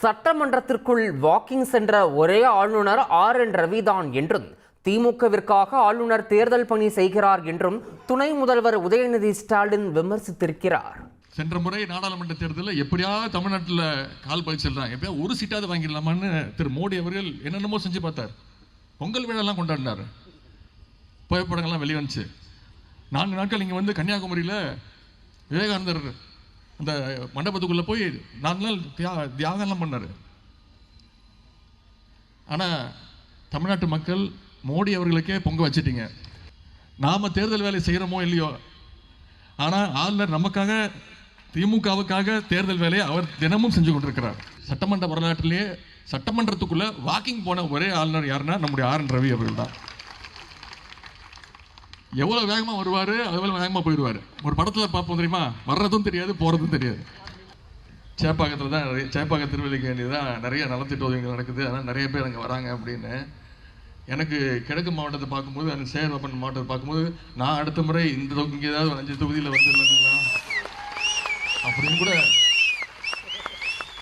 சட்டமன்றத்திற்குள் walking சென்ற ஒரே ஆளுநர் என் ரவிதான் என்றும் திமுகவிற்காக ஆளுநர் தேர்தல் பணி செய்கிறார் என்றும் துணை முதல்வர் உதயநிதி ஸ்டாலின் விமர்சித்திருக்கிறார். சென்ற முறை நாடாளுமன்ற தேர்தலில் எப்படியாவது தமிழ்நாட்டில் கால் பதிச்சிடலாம், எப்படியா ஒரு சீட்டாவது வாங்கிடலாமான்னு திரு மோடி அவர்கள் என்னென்னமோ செஞ்சு பார்த்தார். பொங்கல் விழாலாம் கொண்டாடினார், புகைப்படங்கள்லாம் வெளியே வந்துச்சு. 4 நாட்கள் இங்கே வந்து கன்னியாகுமரியில் விவேகானந்தர் அந்த மண்டபத்துக்குள்ளே போய் 4 நாள் தியாகம்லாம் பண்ணார். ஆனால் தமிழ்நாட்டு மக்கள் மோடி அவர்களுக்கே பொங்க வச்சிட்டீங்க. நாம் தேர்தல் வேலை செய்கிறோமோ இல்லையோ, ஆனால் ஆளுநர் நமக்காக திமுகவுக்காக தேர்தல் வேலையை அவர் தினமும் செஞ்சு கொண்டிருக்கிறார். சட்டமன்ற வரலாற்றிலேயே சட்டமன்றத்துக்குள்ளே வாக்கிங் போன ஒரே ஆளுநர் யாருன்னா நம்முடைய என் ரவி அவர்கள் தான். எவ்வளோ வேகமாக வருவார், அதுபோல் வேகமாக போயிடுவார். ஒரு படத்தில் பார்ப்போம் தெரியுமா, வர்றதும் தெரியாது போகிறதும் தெரியாது. சேப்பாக்கத்தில் தான் சேப்பாக்கம் திருவள்ளிக்கு வேண்டியதான் நிறைய நலத்திட்ட உதவிகள் நடக்குது, அதனால் நிறைய பேர் அங்கே வராங்க அப்படின்னு. எனக்கு கிழக்கு மாவட்டத்தை பார்க்கும்போது, அந்த சேகர்பாபன் மாவட்டத்தை பார்க்கும்போது, நான் அடுத்த முறை இங்கே ஏதாவது 5 தொகுதியில் வந்துடலாம் அப்படின்னு கூட